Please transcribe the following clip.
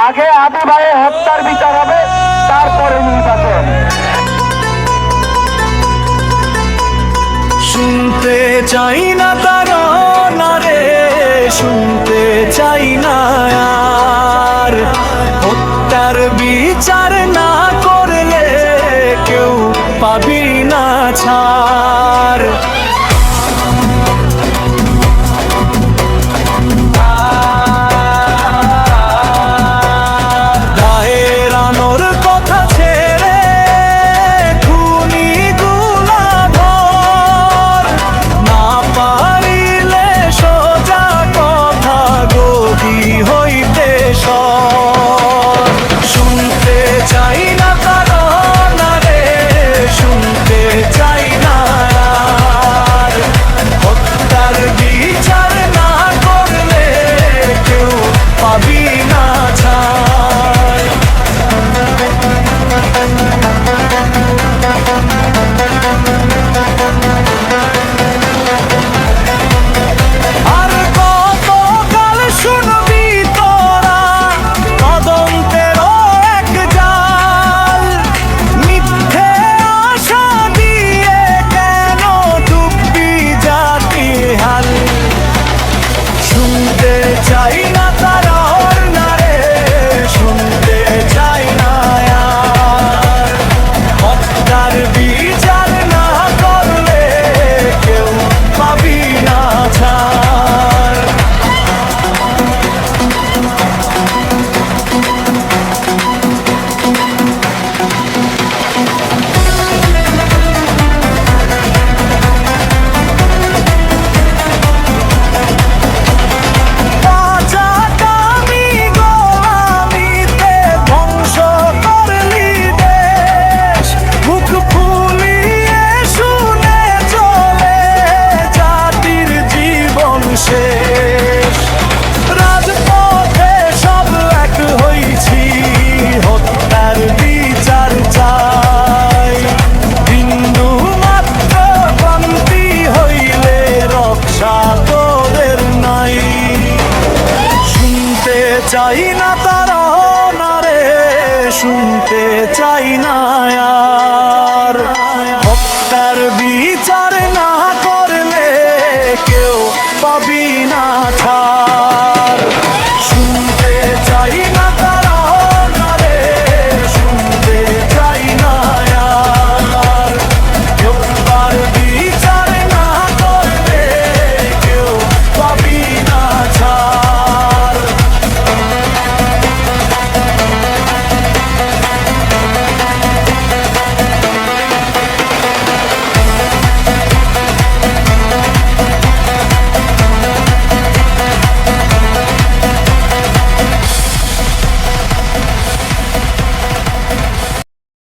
আগে আবু ভাই হত্যার বিচার হবে, তারপরে নির্বাচন। শুনতে চাই না তারা না রে, শুনতে চাই না আর হত্যার বিচার না করলে কেউ পাবি না ছাড়। চাই না তারা না রে, শুনতে চাই না আর।